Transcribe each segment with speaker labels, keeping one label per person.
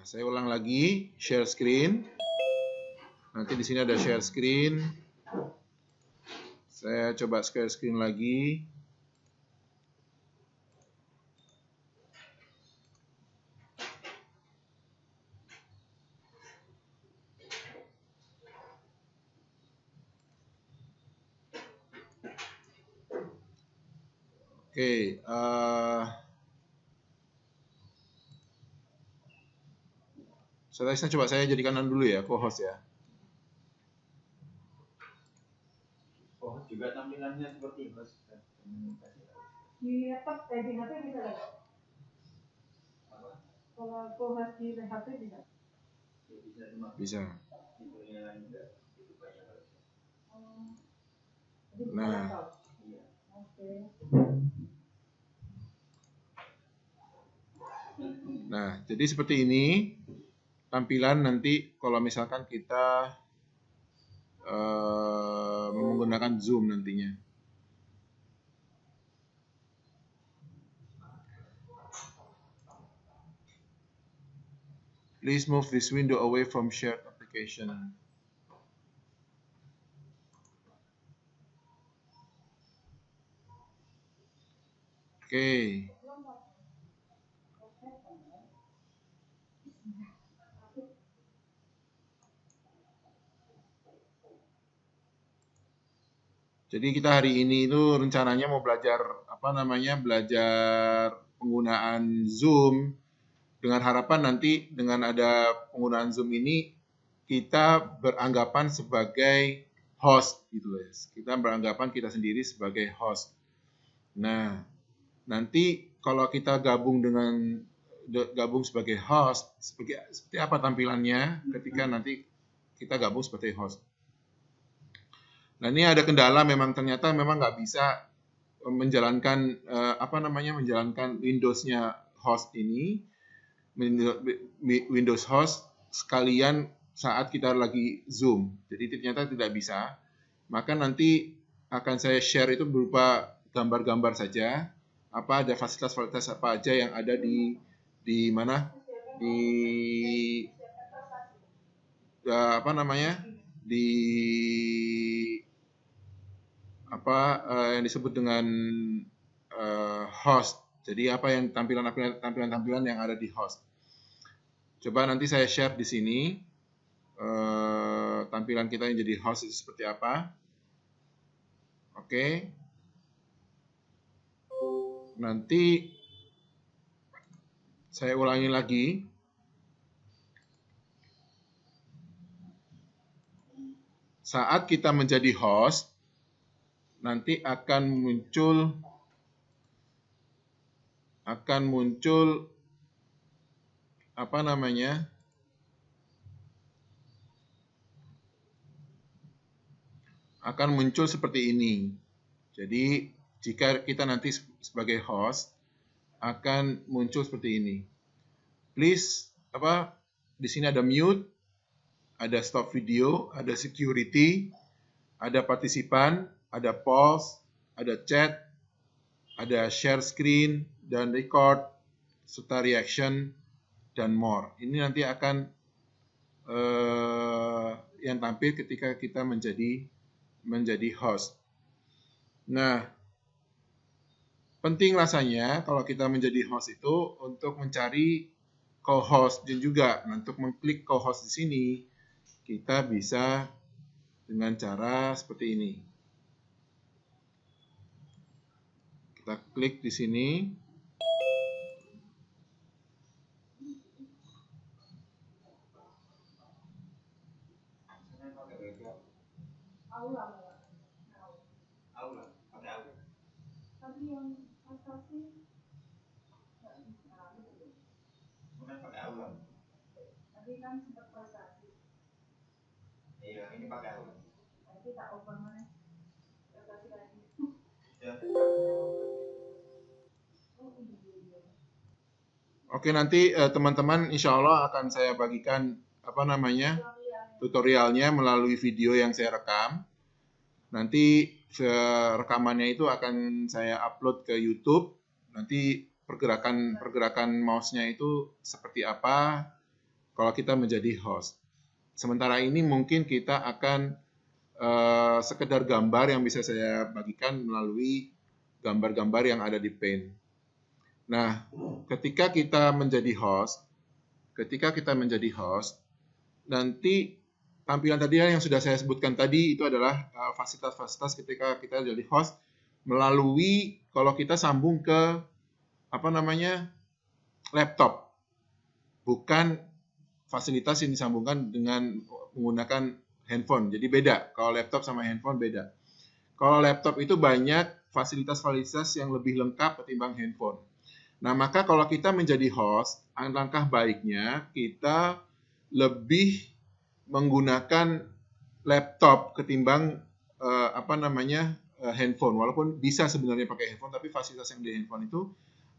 Speaker 1: saya ulang lagi, share screen. Nanti di sini ada share screen. Saya coba share screen lagi. Oke, saya coba saya jadikan dulu ya, co-host ya.
Speaker 2: Co-host juga tampilannya seperti host.
Speaker 3: Di laptop, di HP bisa nggak? Kalau co-host di HP bisa?
Speaker 1: Bisa.
Speaker 3: Nah,
Speaker 1: nah, jadi seperti ini tampilan nanti kalau misalkan kita menggunakan Zoom nantinya. Please move this window away from shared application. Oke. Jadi kita hari ini itu rencananya mau belajar belajar penggunaan Zoom dengan harapan nanti dengan ada penggunaan Zoom ini kita beranggapan sebagai host gitu ya. Kita beranggapan kita sendiri sebagai host. Nah, nanti kalau kita gabung sebagai host, seperti apa tampilannya ketika nanti kita gabung sebagai host. Nah, ini ada kendala ternyata nggak bisa menjalankan menjalankan Windows-nya host ini, Windows host sekalian saat kita lagi Zoom. Jadi ternyata tidak bisa. Maka nanti akan saya share itu berupa gambar-gambar saja. Ada fasilitas-fasilitas apa aja yang ada di mana? Di yang disebut dengan host. Jadi apa yang tampilan-tampilan yang ada di host. Coba nanti saya share di sini tampilan kita yang jadi host itu seperti apa. Oke. Nanti saya ulangi lagi. Saat kita menjadi host, nanti akan muncul seperti ini. Jadi jika kita nanti sebagai host akan muncul seperti ini. Please di sini ada mute, ada stop video, ada security, ada partisipan, ada pause, ada chat, ada share screen dan record serta reaction dan more. Ini nanti akan yang tampil ketika kita menjadi host. Nah, penting rasanya kalau kita menjadi host itu untuk mencari co-host dan juga untuk mengklik co-host di sini kita bisa dengan cara seperti ini. Kita klik di sini.
Speaker 3: Tapi yang asasi nggak bisa.
Speaker 2: Pakai aula.
Speaker 3: Tadi kan sempat prestasi.
Speaker 2: Iya, ini pakai aula.
Speaker 3: Nanti tak open mana? Prestasi lagi.
Speaker 1: Oke, nanti teman-teman insya Allah akan saya bagikan tutorialnya melalui video yang saya rekam. Nanti rekamannya itu akan saya upload ke YouTube. Nanti pergerakan mouse-nya itu seperti apa, kalau kita menjadi host. Sementara ini mungkin kita akan sekedar gambar yang bisa saya bagikan melalui gambar-gambar yang ada di Paint. Nah, ketika kita menjadi host, nanti tampilan tadi yang sudah saya sebutkan tadi itu adalah fasilitas-fasilitas ketika kita jadi host melalui kalau kita sambung ke laptop, bukan fasilitas yang disambungkan dengan menggunakan handphone. Jadi beda, kalau laptop sama handphone beda. Kalau laptop itu banyak fasilitas-fasilitas yang lebih lengkap ketimbang handphone. Nah, maka kalau kita menjadi host, langkah baiknya kita lebih menggunakan laptop ketimbang handphone. Walaupun bisa sebenarnya pakai handphone, tapi fasilitas yang di handphone itu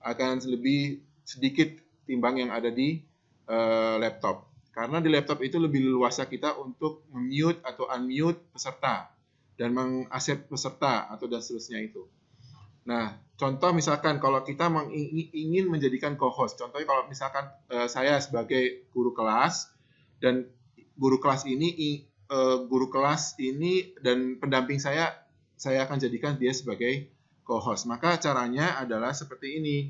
Speaker 1: akan lebih sedikit timbang yang ada di laptop. Karena di laptop itu lebih leluasa kita untuk mute atau unmute peserta dan mengaccept peserta atau dan seterusnya itu. Nah, contoh misalkan kalau kita ingin menjadikan co-host, contohnya kalau misalkan saya sebagai guru kelas dan guru kelas ini dan pendamping saya akan jadikan dia sebagai co-host. Maka caranya adalah seperti ini.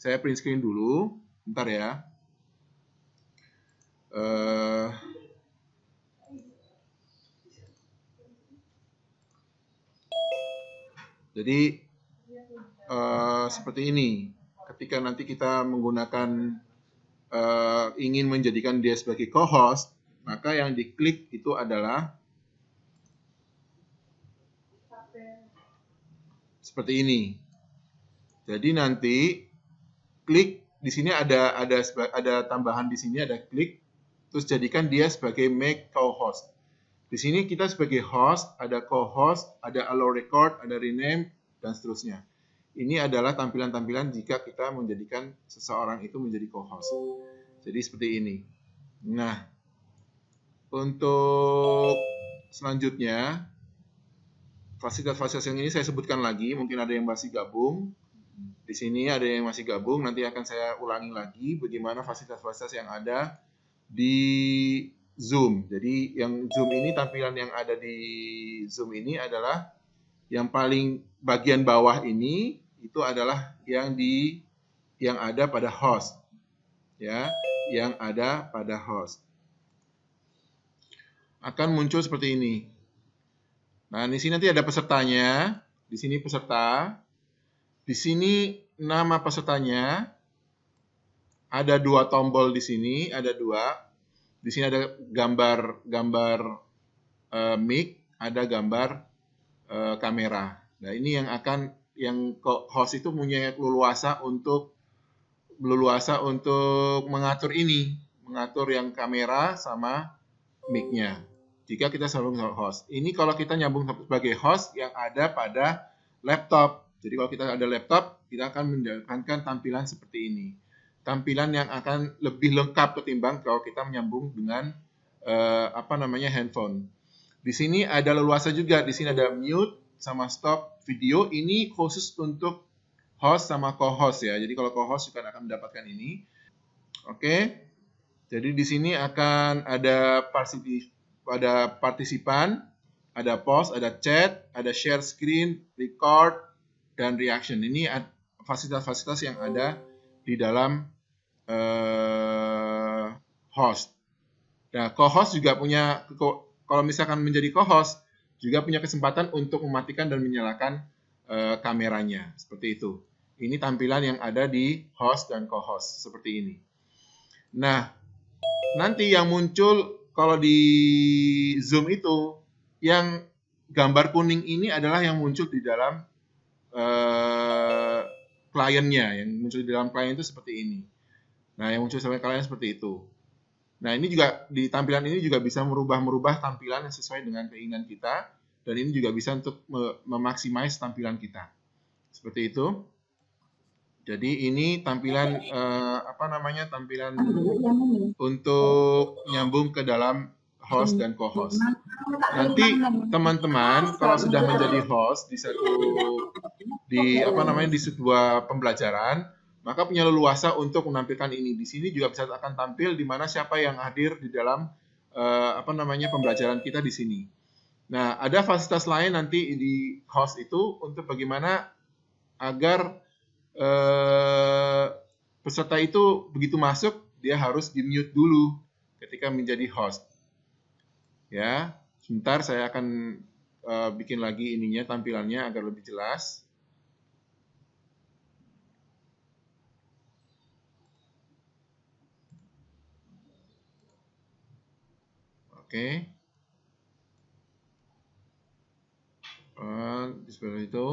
Speaker 1: Saya print screen dulu, bentar ya. Jadi seperti ini. Ketika nanti kita menggunakan ingin menjadikan dia sebagai co-host, maka yang diklik itu adalah seperti ini. Jadi nanti klik di sini ada tambahan di sini ada klik, terus jadikan dia sebagai make co-host. Di sini kita sebagai host, ada co-host, ada allow record, ada rename, dan seterusnya. Ini adalah tampilan-tampilan jika kita menjadikan seseorang itu menjadi co-host. Jadi seperti ini. Nah, untuk selanjutnya, fasilitas-fasilitas yang ini saya sebutkan lagi, mungkin ada yang masih gabung. Di sini ada yang masih gabung, nanti akan saya ulangi lagi bagaimana fasilitas-fasilitas yang ada di Zoom. Jadi yang Zoom ini, tampilan yang ada di Zoom ini adalah yang paling bagian bawah ini itu adalah yang ada pada host. Ya, yang ada pada host. Akan muncul seperti ini. Nah, di sini nanti ada pesertanya, di sini peserta. Di sini nama pesertanya. Ada 2 tombol di sini, ada 2. Di sini ada gambar mic, ada gambar kamera. Nah, ini yang host itu punya leluasa untuk mengatur ini, mengatur yang kamera sama mic-nya. Jika kita sambung sama host. Ini kalau kita nyambung sebagai host yang ada pada laptop. Jadi kalau kita ada laptop, kita akan mendapatkan tampilan seperti ini. Tampilan yang akan lebih lengkap ketimbang kalau kita menyambung dengan handphone. Di sini ada leluasa juga. Di sini ada mute sama stop video. Ini khusus untuk host sama co-host ya. Jadi kalau co-host juga akan mendapatkan ini. Oke. Jadi di sini akan ada partisipan, ada pause, ada chat, ada share screen, record, dan reaction. Ini fasilitas-fasilitas yang ada di dalam host. Nah, co-host juga punya, kalau misalkan menjadi co-host, juga punya kesempatan untuk mematikan dan menyalakan kameranya. Seperti itu. Ini tampilan yang ada di host dan co-host. Seperti ini. Nah, nanti yang muncul kalau di Zoom itu, yang gambar kuning ini adalah yang muncul di dalam kliennya. Yang muncul di dalam klien itu seperti ini. Nah, yang muncul sama klien seperti itu. Nah, ini juga di tampilan ini juga bisa merubah tampilan yang sesuai dengan keinginan kita, dan ini juga bisa untuk memaksimais tampilan kita. Seperti itu. Jadi ini tampilan tampilan untuk nyambung ke dalam host dan co-host. Nanti teman-teman kalau sudah menjadi host di sebuah pembelajaran, maka punya leluasa untuk menampilkan ini. Di sini juga bisa akan tampil di mana siapa yang hadir di dalam pembelajaran kita di sini. Nah, ada fasilitas lain nanti di host itu untuk bagaimana agar peserta itu begitu masuk dia harus di-mute dulu ketika menjadi host. Ya, sebentar saya akan bikin lagi ininya tampilannya agar lebih jelas. Oke. Di sebelah itu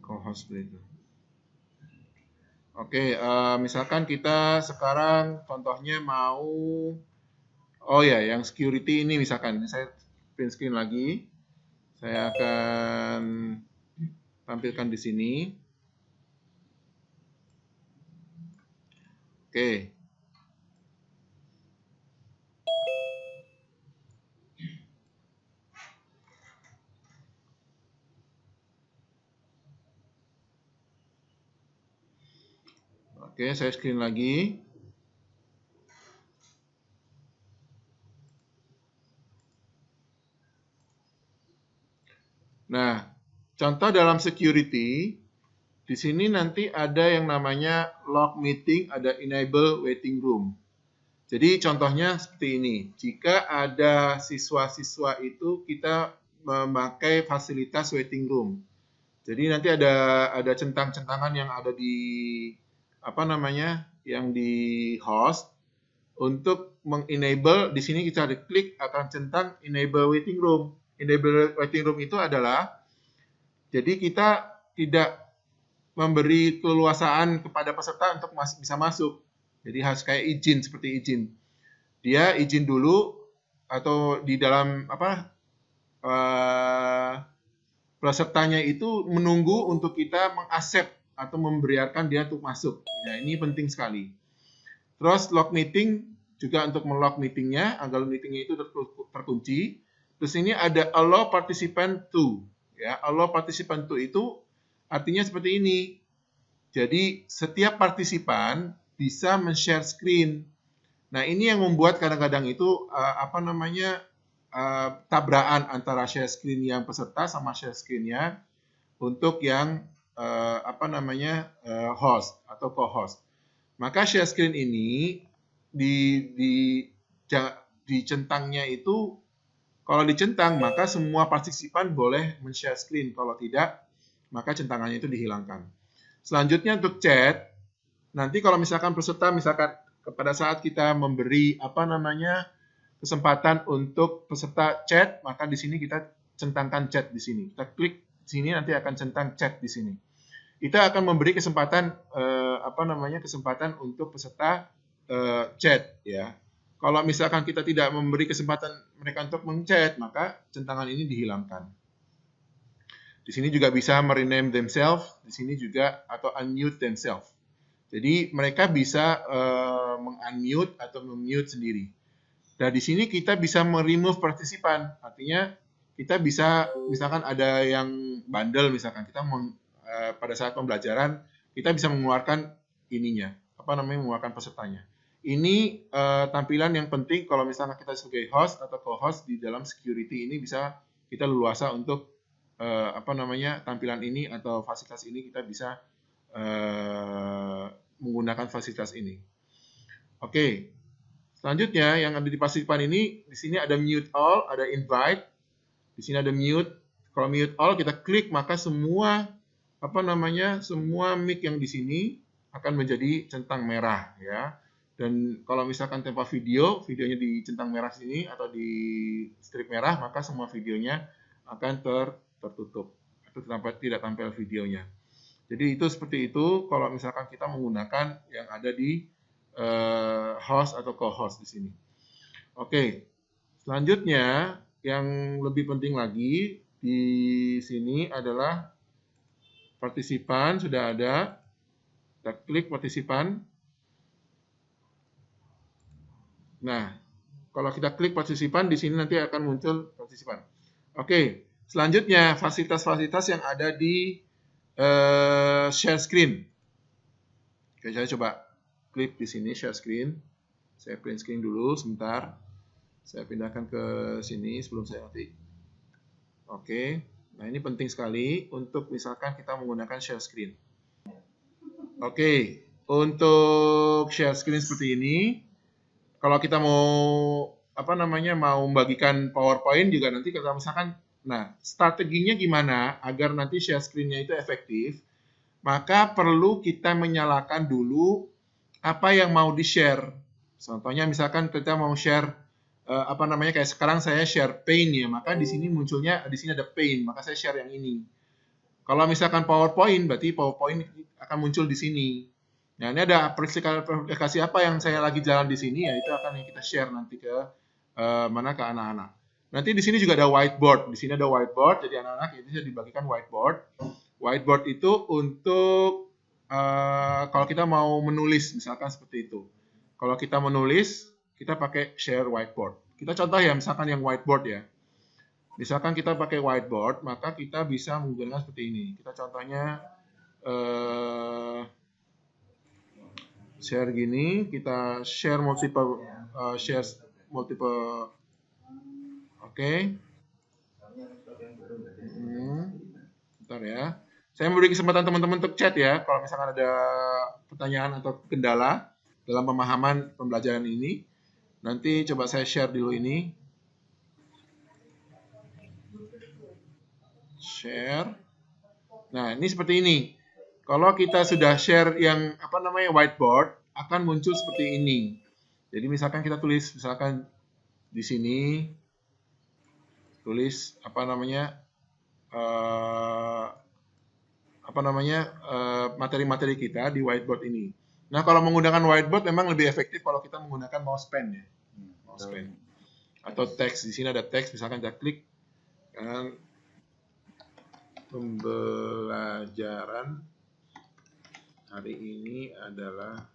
Speaker 1: co-host itu. Oke, misalkan kita sekarang contohnya mau, oh ya, yang security ini misalkan, saya print screen lagi, saya akan tampilkan di sini. Oke. Oke, saya screen lagi. Nah, contoh dalam security, di sini nanti ada yang namanya log meeting, ada enable waiting room. Jadi contohnya seperti ini. Jika ada siswa-siswa itu kita memakai fasilitas waiting room. Jadi nanti ada centang-centangan yang ada di yang di host untuk mengenable. Di sini kita klik akan centang enable waiting room. Enable waiting room itu adalah jadi kita tidak memberi keleluasaan kepada peserta untuk bisa masuk. Jadi harus kayak izin, seperti izin. Dia izin dulu atau di dalam pesertanya itu menunggu untuk kita mengaccept atau membiarkan dia untuk masuk. Nah, ini penting sekali. Terus log meeting juga untuk melog meetingnya agar meetingnya itu terkunci. Terus ini ada allow participant to. Ya, allow participant to itu artinya seperti ini. Jadi setiap partisipan bisa men-share screen. Nah, ini yang membuat kadang-kadang itu tabrakan antara share screen yang peserta sama share screen-nya untuk yang host atau co-host. Maka share screen ini di centangnya itu, kalau dicentang maka semua partisipan boleh men-share screen. Kalau tidak, maka centangannya itu dihilangkan. Selanjutnya untuk chat, nanti kalau misalkan peserta pada saat kita memberi kesempatan untuk peserta chat, maka di sini kita centangkan chat di sini. Kita klik di sini nanti akan centang chat di sini. Kita akan memberi kesempatan kesempatan untuk peserta chat ya. Kalau misalkan kita tidak memberi kesempatan mereka untuk men-chat, maka centangan ini dihilangkan. Di sini juga bisa merename themselves, di sini juga atau unmute themselves. Jadi mereka bisa meng-unmute atau mem-mute sendiri. Nah, di sini kita bisa meremove partisipan. Artinya kita bisa misalkan ada yang bandel misalkan kita pada saat pembelajaran kita bisa mengeluarkan mengeluarkan pesertanya. Ini tampilan yang penting kalau misalnya kita sebagai host atau co-host di dalam security ini bisa kita leluasa untuk tampilan ini atau fasilitas ini kita bisa menggunakan fasilitas ini. Oke. Selanjutnya yang ada di partisipan ini di sini ada mute all, ada invite. Di sini ada mute. Kalau mute all kita klik maka semua semua mic yang di sini akan menjadi centang merah ya. Dan kalau misalkan tanpa videonya di centang merah sini atau di strip merah, maka semua videonya akan tertutup atau tidak tampil videonya. Jadi itu seperti itu kalau misalkan kita menggunakan yang ada di host atau co-host di sini. Oke, selanjutnya yang lebih penting lagi di sini adalah partisipan sudah ada. Kita klik partisipan. Nah, kalau kita klik partisipan di sini nanti akan muncul partisipan. Oke, selanjutnya fasilitas-fasilitas yang ada di share screen. Oke, saya coba klik di sini share screen. Saya print screen dulu sebentar. Saya pindahkan ke sini sebelum saya nanti. Oke, nah ini penting sekali untuk misalkan kita menggunakan share screen. Oke, untuk share screen seperti ini, kalau kita mau mau membagikan PowerPoint juga nanti kita misalkan, nah strateginya gimana agar nanti share screen-nya itu efektif, maka perlu kita menyalakan dulu apa yang mau di-share. Contohnya misalkan kita mau share kayak sekarang saya share paint ya, maka di sini munculnya di sini ada paint, maka saya share yang ini. Kalau misalkan PowerPoint, berarti PowerPoint akan muncul di sini. Nah, ini ada aplikasi apa yang saya lagi jalan di sini, ya itu akan yang kita share nanti ke ke anak-anak. Nanti di sini juga ada whiteboard. Di sini ada whiteboard, jadi anak-anak itu bisa dibagikan whiteboard. Whiteboard itu untuk kalau kita mau menulis, misalkan seperti itu. Kalau kita menulis, kita pakai share whiteboard. Kita contoh ya, misalkan yang whiteboard ya. Misalkan kita pakai whiteboard, maka kita bisa menggunakan seperti ini. Kita contohnya share gini, kita share multiple, oke. Bentar ya. Saya memberi kesempatan teman-teman untuk chat ya, kalau misalkan ada pertanyaan atau kendala dalam pemahaman pembelajaran ini. Nanti coba saya share dulu ini. Share. Nah, ini seperti ini. Kalau kita sudah share yang whiteboard, akan muncul seperti ini. Jadi misalkan kita tulis, misalkan di sini tulis materi-materi kita di whiteboard ini. Nah, kalau menggunakan whiteboard memang lebih efektif kalau kita menggunakan mouse pen ya. Mouse pen. Atau teks, di sini ada teks, misalkan kita klik kan pembelajaran hari ini adalah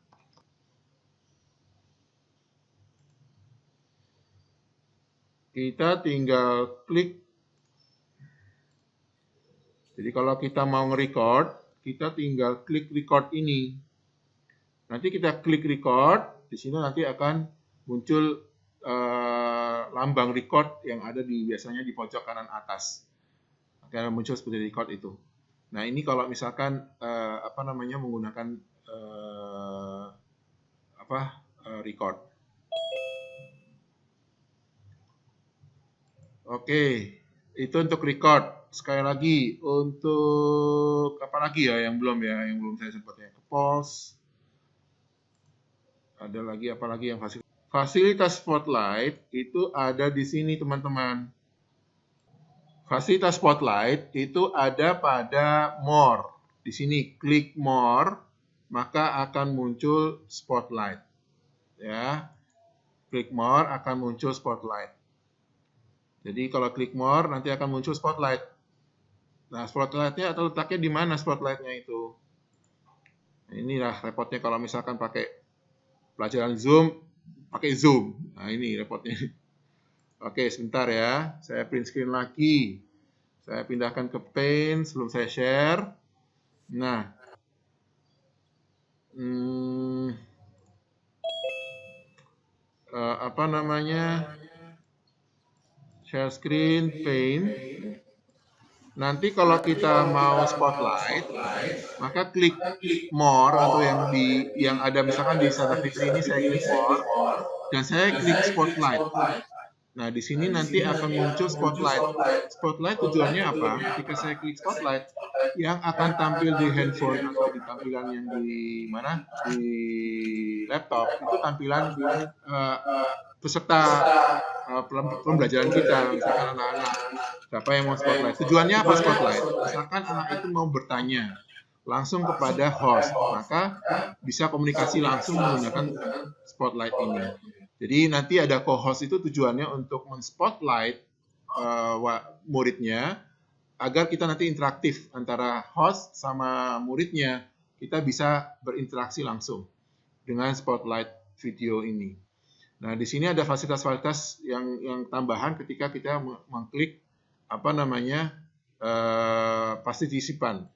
Speaker 1: kita tinggal klik. Jadi kalau kita mau nge-record, kita tinggal klik record ini. Nanti kita klik record, di sini nanti akan muncul lambang record yang ada biasanya di pojok kanan atas. Akan muncul seperti record itu. Nah, ini kalau misalkan menggunakan record. Oke, itu untuk record. Sekali lagi untuk apa lagi ya yang belum saya sebut ya. Pause. Ada lagi apa lagi yang fasilitas Spotlight itu ada di sini teman-teman. Fasilitas Spotlight itu ada pada More. Di sini klik More, maka akan muncul Spotlight. Ya. Klik More akan muncul Spotlight. Jadi kalau klik More nanti akan muncul Spotlight. Nah, Spotlight-nya atau letaknya di mana Spotlight-nya itu? Nah, inilah repotnya kalau misalkan pakai pelajaran Zoom, pakai Zoom. Nah, ini repotnya. Oke, sebentar ya. Saya print screen lagi. Saya pindahkan ke Paint sebelum saya share. Nah. Share screen, Paint. Nanti kalau kita mau Spotlight, maka klik More atau yang ada misalkan di Sana Fitri ini saya klik More dan saya klik Spotlight. Nah, di sini nanti akan muncul Spotlight. Spotlight tujuannya apa? Ketika saya klik Spotlight, yang akan tampil di handphone atau di tampilan yang di mana? Di laptop, itu tampilan peserta pembelajaran kita, misalkan anak-anak. Siapa yang mau Spotlight? Tujuannya apa Spotlight? Misalkan anak itu mau bertanya langsung kepada host, maka bisa komunikasi langsung menggunakan Spotlight ini. Jadi nanti ada co-host itu tujuannya untuk men-spotlight muridnya agar kita nanti interaktif antara host sama muridnya. Kita bisa berinteraksi langsung dengan Spotlight video ini. Nah, di sini ada fasilitas-fasilitas yang tambahan ketika kita mengklik partisipan.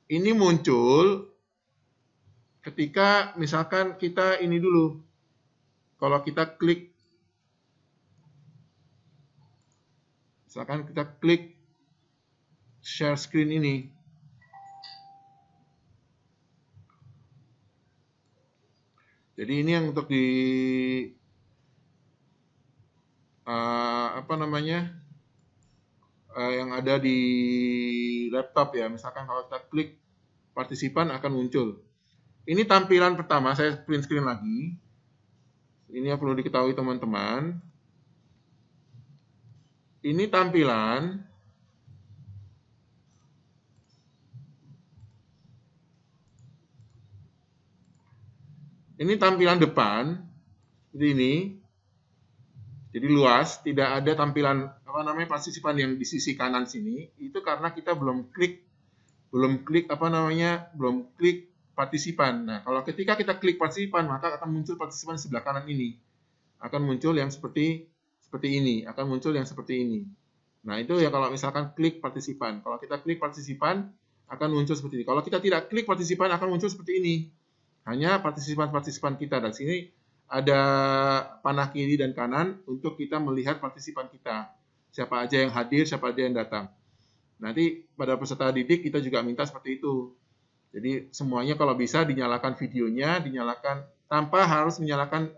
Speaker 1: ini muncul ketika misalkan kita ini dulu. Kalau kita klik, misalkan kita klik share screen ini. Jadi ini yang untuk di yang ada di laptop ya. Misalkan kalau kita klik partisipan akan muncul. Ini tampilan pertama, saya print screen lagi. Ini yang perlu diketahui teman-teman. Ini tampilan depan seperti ini. Jadi luas, tidak ada tampilan partisipan yang di sisi kanan sini. Itu karena kita belum klik partisipan. Nah, kalau ketika kita klik partisipan, maka akan muncul partisipan sebelah kanan ini. Akan muncul yang seperti ini, akan muncul yang seperti ini. Nah, itu ya kalau misalkan klik partisipan. Kalau kita klik partisipan, akan muncul seperti ini. Kalau kita tidak klik partisipan, akan muncul seperti ini. Hanya partisipan-partisipan kita. Dan sini ada panah kiri dan kanan untuk kita melihat partisipan kita. Siapa aja yang hadir, siapa aja yang datang. Nanti pada peserta didik kita juga minta seperti itu. Jadi semuanya kalau bisa dinyalakan videonya, dinyalakan tanpa harus menyalakan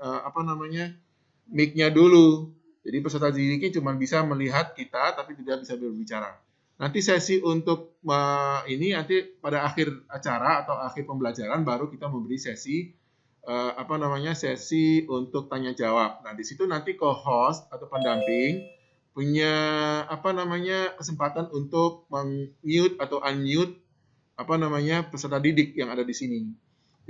Speaker 1: mic-nya dulu. Jadi peserta didiknya cuma bisa melihat kita tapi tidak bisa berbicara. Nanti sesi untuk ini nanti pada akhir acara atau akhir pembelajaran baru kita memberi sesi sesi untuk tanya jawab. Nah, di situ nanti co-host atau pendamping punya kesempatan untuk meng-mute atau unmute peserta didik yang ada di sini.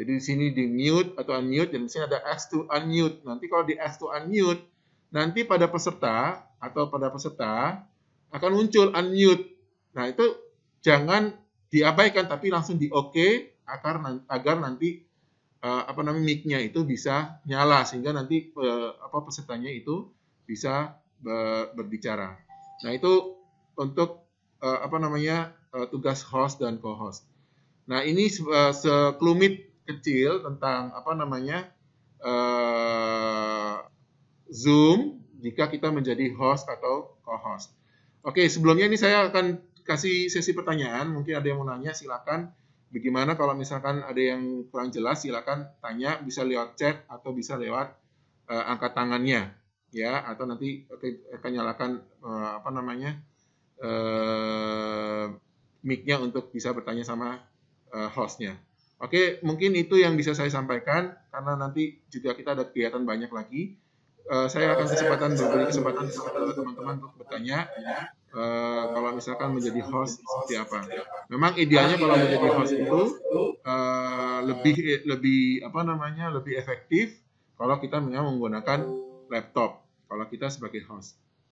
Speaker 1: Jadi di sini di mute atau unmute dan di sini ada ask to unmute. Nanti kalau di ask to unmute, nanti pada peserta akan muncul unmute. Nah, itu jangan diabaikan tapi langsung di oke agar nanti mic-nya itu bisa nyala sehingga nanti pesertanya itu bisa berbicara. Nah, itu untuk tugas host dan co-host. Nah, ini sekelumit kecil tentang Zoom jika kita menjadi host atau co-host. Oke, sebelumnya ini saya akan kasih sesi pertanyaan. Mungkin ada yang mau nanya, silakan. Bagaimana kalau misalkan ada yang kurang jelas, silakan tanya, bisa lewat chat atau bisa lewat angkat tangannya, ya. Atau nanti akan nyalakan mic-nya untuk bisa bertanya sama host-nya. Oke, mungkin itu yang bisa saya sampaikan karena nanti juga kita ada kegiatan banyak lagi. Saya akan beri kesempatan kepada teman-teman untuk bertanya. Kalau misalkan menjadi host seperti apa? Memang idealnya kalau menjadi host itu lebih efektif kalau kita memang menggunakan laptop. Kalau kita sebagai host.